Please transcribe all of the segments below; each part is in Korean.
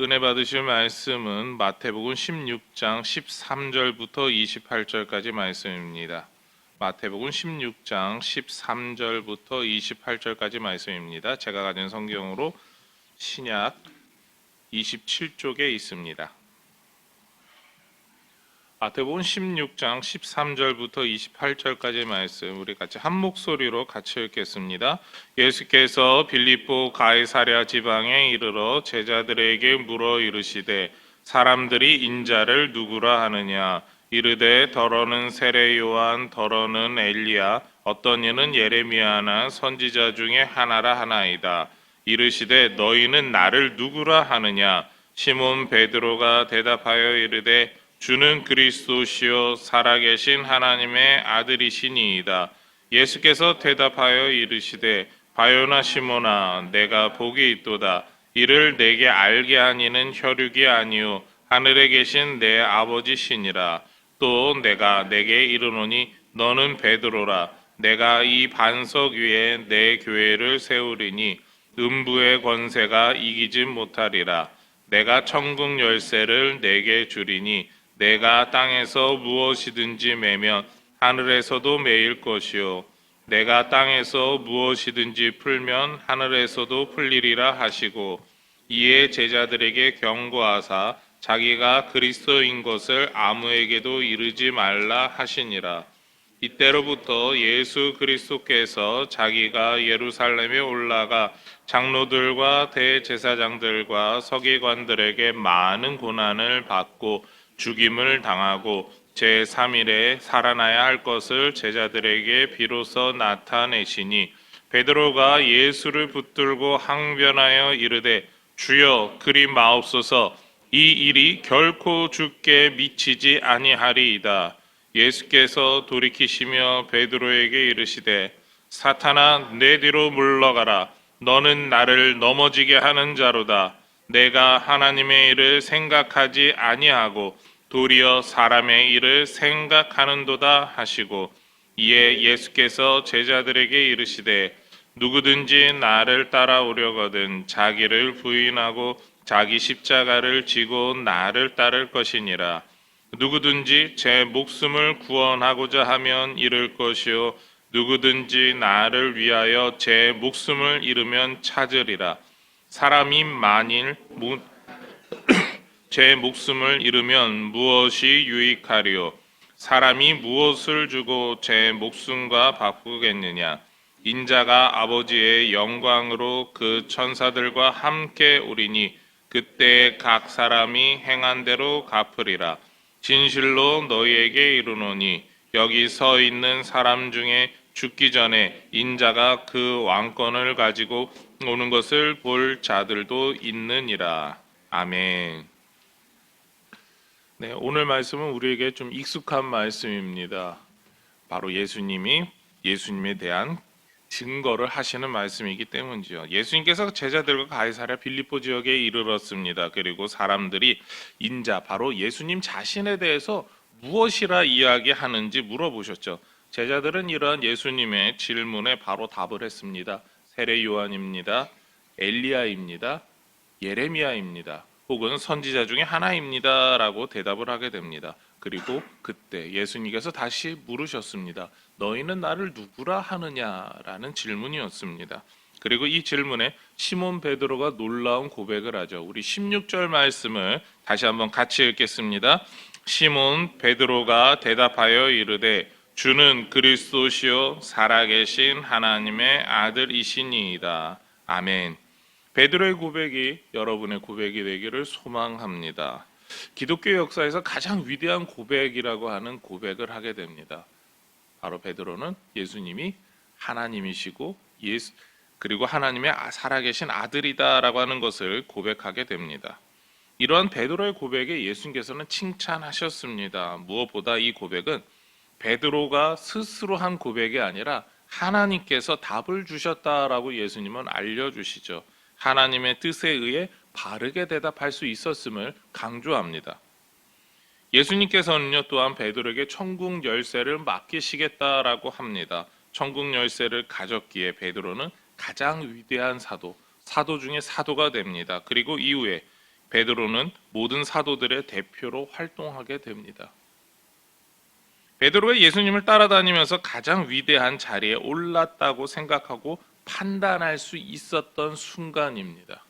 은혜 받으실 말씀은 마태복음 16장 13절부터 28절까지 말씀입니다. 마태복음 16장 13절부터 28절까지 말씀입니다. 제가 가진 성경으로 신약 27쪽에 있습니다. 마태복음 16장 13절부터 28절까지 말씀 우리 같이 한 목소리로 같이 읽겠습니다. 예수께서 빌립보 가이사랴 지방에 이르러 제자들에게 물어 이르시되 사람들이 인자를 누구라 하느냐 이르되 더러는 세례 요한 더러는 엘리야 어떤 이는 예레미야나 선지자 중에 하나라 하나이다. 이르시되 너희는 나를 누구라 하느냐 시몬 베드로가 대답하여 이르되 주는 그리스도시요 살아계신 하나님의 아들이시니이다. 예수께서 대답하여 이르시되 바요나 시몬아 내가 복이 있도다. 이를 내게 알게 하니는 혈육이 아니요 하늘에 계신 내 아버지시니라. 또 내가 내게 이르노니 너는 베드로라. 내가 이 반석 위에 내 교회를 세우리니 음부의 권세가 이기지 못하리라. 내가 천국 열쇠를 내게 주리니 내가 땅에서 무엇이든지 매면 하늘에서도 매일 것이요 내가 땅에서 무엇이든지 풀면 하늘에서도 풀리리라 하시고 이에 제자들에게 경고하사 자기가 그리스도인 것을 아무에게도 이르지 말라 하시니라. 이때로부터 예수 그리스도께서 자기가 예루살렘에 올라가 장로들과 대제사장들과 서기관들에게 많은 고난을 받고 죽임을 당하고 제3일에 살아나야 할 것을 제자들에게 비로소 나타내시니 베드로가 예수를 붙들고 항변하여 이르되 주여 그리 마옵소서 이 일이 결코 주께 미치지 아니하리이다. 예수께서 돌이키시며 베드로에게 이르시되 사탄아 내 뒤로 물러가라. 너는 나를 넘어지게 하는 자로다. 내가 하나님의 일을 생각하지 아니하고 도리어 사람의 일을 생각하는도다 하시고 이에 예수께서 제자들에게 이르시되 누구든지 나를 따라오려거든 자기를 부인하고 자기 십자가를 지고 나를 따를 것이니라. 누구든지 제 목숨을 구원하고자 하면 잃을 것이요 누구든지 나를 위하여 제 목숨을 잃으면 찾으리라. 사람이 만일 제 목숨을 잃으면 무엇이 유익하리요? 사람이 무엇을 주고 제 목숨과 바꾸겠느냐? 인자가 아버지의 영광으로 그 천사들과 함께 오리니 그때 각 사람이 행한 대로 갚으리라. 진실로 너희에게 이르노니 여기 서 있는 사람 중에 죽기 전에 인자가 그 왕권을 가지고 오는 것을 볼 자들도 있느니라. 아멘. 네, 오늘 말씀은 우리에게 좀 익숙한 말씀입니다. 바로 예수님에 대한 증거를 하시는 말씀이기 때문이죠. 예수님께서 제자들과 가이사랴 빌립보 지역에 이르렀습니다. 그리고 사람들이 인자, 바로 예수님 자신에 대해서 무엇이라 이야기하는지 물어보셨죠. 제자들은 이러한 예수님의 질문에 바로 답을 했습니다. 세례 요한입니다. 엘리야입니다. 예레미야입니다. 혹은 선지자 중에 하나입니다라고 대답을 하게 됩니다. 그리고 그때 예수님께서 다시 물으셨습니다. 너희는 나를 누구라 하느냐라는 질문이었습니다. 그리고 이 질문에 시몬 베드로가 놀라운 고백을 하죠. 우리 16절 말씀을 다시 한번 같이 읽겠습니다. 시몬 베드로가 대답하여 이르되 주는 그리스도시요 살아계신 하나님의 아들이시니이다. 아멘. 베드로의 고백이 여러분의 고백이 되기를 소망합니다. 기독교 역사에서 가장 위대한 고백이라고 하는 고백을 하게 됩니다. 바로 베드로는 예수님이 하나님이시고 그리고 하나님의 살아계신 아들이다라고 하는 것을 고백하게 됩니다. 이러한 베드로의 고백에 예수님께서는 칭찬하셨습니다. 무엇보다 이 고백은 베드로가 스스로 한 고백이 아니라 하나님께서 답을 주셨다라고 예수님은 알려주시죠. 하나님의 뜻에 의해 바르게 대답할 수 있었음을 강조합니다. 예수님께서는요 또한 베드로에게 천국 열쇠를 맡기시겠다라고 합니다. 천국 열쇠를 가졌기에 베드로는 가장 위대한 사도 중에 사도가 됩니다. 그리고 이후에 베드로는 모든 사도들의 대표로 활동하게 됩니다. 베드로가 예수님을 따라다니면서 가장 위대한 자리에 올랐다고 생각하고 판단할 수 있었던 순간입니다.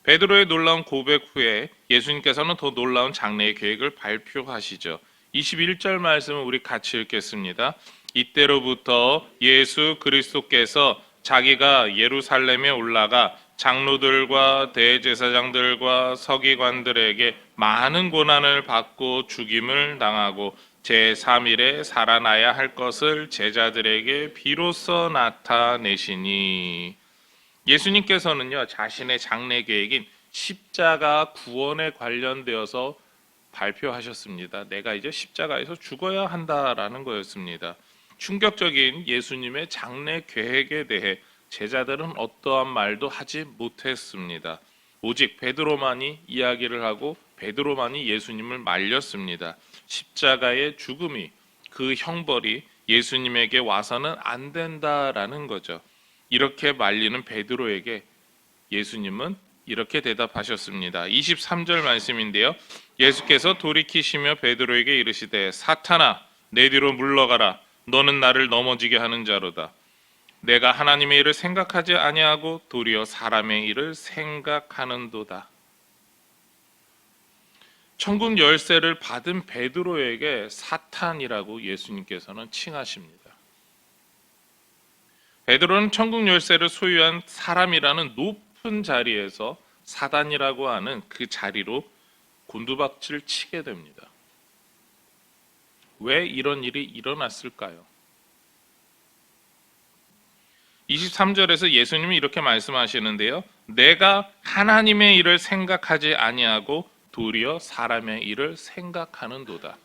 베드로의 놀라운 고백 후에 예수님께서는 더 놀라운 장래의 계획을 발표하시죠. 21절 말씀을 우리 같이 읽겠습니다. 이때로부터 예수 그리스도께서 자기가 예루살렘에 올라가 장로들과 대제사장들과 서기관들에게 많은 고난을 받고 죽임을 당하고 제3일에 살아나야 할 것을 제자들에게 비로소 나타내시니. 예수님께서는요, 자신의 장래 계획인 십자가 구원에 관련되어서 발표하셨습니다. 내가 이제 십자가에서 죽어야 한다라는 거였습니다. 충격적인 예수님의 장래 계획에 대해 제자들은 어떠한 말도 하지 못했습니다. 오직 베드로만이 이야기를 하고 베드로만이 예수님을 말렸습니다. 십자가의 죽음이, 그 형벌이 예수님에게 와서는 안 된다라는 거죠. 이렇게 말리는 베드로에게 예수님은 이렇게 대답하셨습니다. 23절 말씀인데요. 예수께서 돌이키시며 베드로에게 이르시되 사탄아 내 뒤로 물러가라. 너는 나를 넘어지게 하는 자로다. 내가 하나님의 일을 생각하지 아니하고 도리어 사람의 일을 생각하는도다. 천국 열쇠를 받은 베드로에게 사탄이라고 예수님께서는 칭하십니다. 베드로는 천국 열쇠를 소유한 사람이라는 높은 자리에서 사단이라고 하는 그 자리로 곤두박질 치게 됩니다. 왜 이런 일이 일어났을까요? 23절에서 예수님이 이렇게 말씀하시는데요. 내가 하나님의 일을 생각하지 아니하고 도리어 사람의 일을 생각하는도다.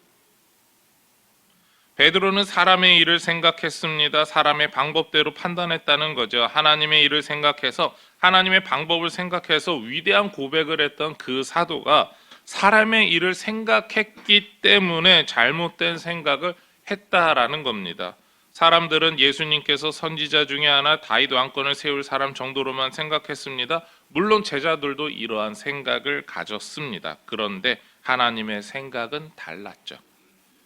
베드로는 사람의 일을 생각했습니다. 사람의 방법대로 판단했다는 거죠. 하나님의 일을 생각해서 하나님의 방법을 생각해서 위대한 고백을 했던 그 사도가 사람의 일을 생각했기 때문에 잘못된 생각을 했다라는 겁니다. 사람들은 예수님께서 선지자 중에 하나 다윗 왕권을 세울 사람 정도로만 생각했습니다. 물론 제자들도 이러한 생각을 가졌습니다. 그런데 하나님의 생각은 달랐죠.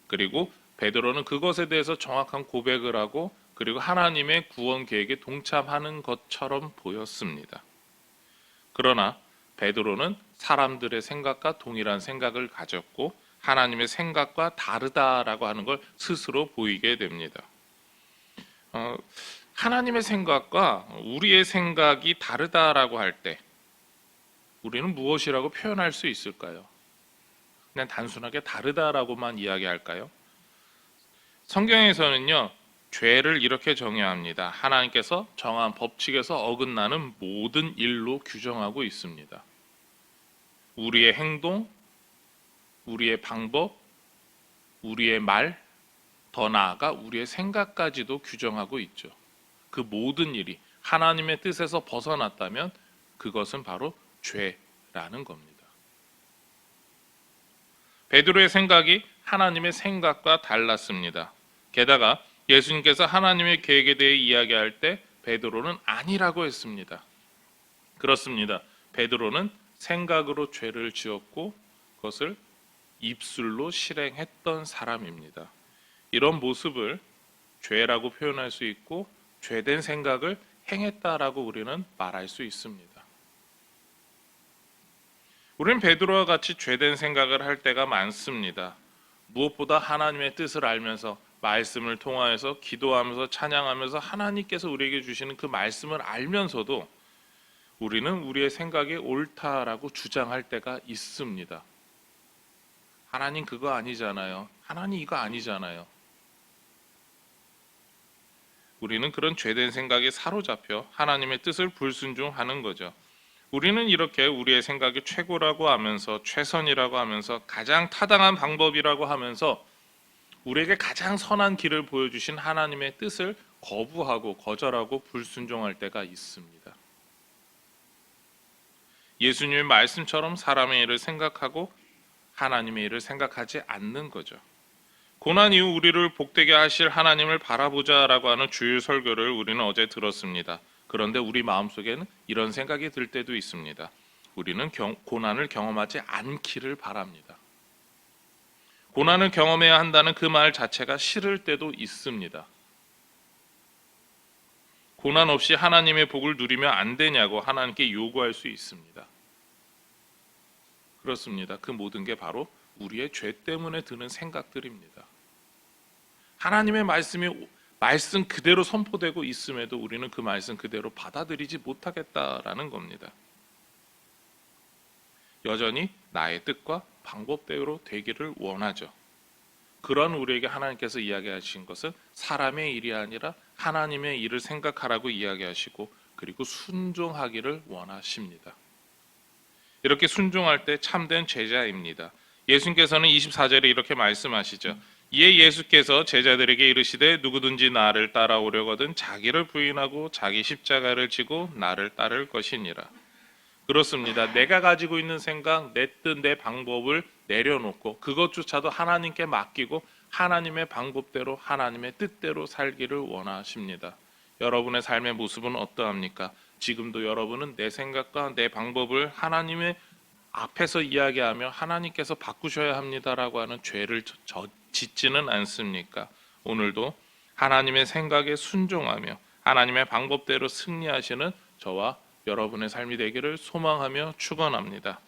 그리고 베드로는 그것에 대해서 정확한 고백을 하고 그리고 하나님의 구원 계획에 동참하는 것처럼 보였습니다. 그러나 베드로는 사람들의 생각과 동일한 생각을 가졌고 하나님의 생각과 다르다라고 하는 걸 스스로 보이게 됩니다. 하나님의 생각과 우리의 생각이 다르다라고 할 때 우리는 무엇이라고 표현할 수 있을까요? 그냥 단순하게 다르다라고만 이야기할까요? 성경에서는요, 죄를 이렇게 정의합니다. 하나님께서 정한 법칙에서 어긋나는 모든 일로 규정하고 있습니다. 우리의 행동, 우리의 방법, 우리의 말, 더 나아가 우리의 생각까지도 규정하고 있죠. 그 모든 일이 하나님의 뜻에서 벗어났다면 그것은 바로 죄라는 겁니다. 베드로의 생각이 하나님의 생각과 달랐습니다. 게다가 예수님께서 하나님의 계획에 대해 이야기할 때 베드로는 아니라고 했습니다. 그렇습니다. 베드로는 생각으로 죄를 지었고 그것을 입술로 실행했던 사람입니다. 이런 모습을 죄라고 표현할 수 있고 죄된 생각을 행했다라고 우리는 말할 수 있습니다. 우리는 베드로와 같이 죄된 생각을 할 때가 많습니다. 무엇보다 하나님의 뜻을 알면서 말씀을 통하여서 기도하면서 찬양하면서 하나님께서 우리에게 주시는 그 말씀을 알면서도 우리는 우리의 생각이 옳다라고 주장할 때가 있습니다. 하나님 그거 아니잖아요. 하나님 이거 아니잖아요. 우리는 그런 죄된 생각에 사로잡혀 하나님의 뜻을 불순종하는 거죠. 우리는 이렇게 우리의 생각이 최고라고 하면서 최선이라고 하면서 가장 타당한 방법이라고 하면서 우리에게 가장 선한 길을 보여주신 하나님의 뜻을 거부하고 거절하고 불순종할 때가 있습니다. 예수님의 말씀처럼 사람의 일을 생각하고 하나님의 일을 생각하지 않는 거죠. 고난 이후 우리를 복되게 하실 하나님을 바라보자라고 하는 주일 설교를 우리는 어제 들었습니다. 그런데 우리 마음속에는 이런 생각이 들 때도 있습니다. 우리는 고난을 경험하지 않기를 바랍니다. 고난을 경험해야 한다는 그 말 자체가 싫을 때도 있습니다. 고난 없이 하나님의 복을 누리면 안 되냐고 하나님께 요구할 수 있습니다. 그렇습니다. 그 모든 게 바로 우리의 죄 때문에 드는 생각들입니다. 하나님의 말씀 그대로 선포되고 있음에도 우리는 그 말씀 그대로 받아들이지 못하겠다라는 겁니다. 여전히 나의 뜻과 방법대로 되기를 원하죠. 그런 우리에게 하나님께서 이야기하신 것은 사람의 일이 아니라 하나님의 일을 생각하라고 이야기하시고 그리고 순종하기를 원하십니다. 이렇게 순종할 때 참된 제자입니다. 예수님께서는 24절에 이렇게 말씀하시죠. 이에 예수께서 제자들에게 이르시되 누구든지 나를 따라오려거든 자기를 부인하고 자기 십자가를 지고 나를 따를 것이니라. 그렇습니다. 내가 가지고 있는 생각, 내 뜻, 내 방법을 내려놓고 그것조차도 하나님께 맡기고 하나님의 방법대로 하나님의 뜻대로 살기를 원하십니다. 여러분의 삶의 모습은 어떠합니까? 지금도 여러분은 내 생각과 내 방법을 하나님의 앞에서 이야기하며 하나님께서 바꾸셔야 합니다라고 하는 죄를 짓지는 않습니까? 오늘도 하나님의 생각에 순종하며 하나님의 방법대로 승리하시는 저와 여러분의 삶이 되기를 소망하며 축원합니다.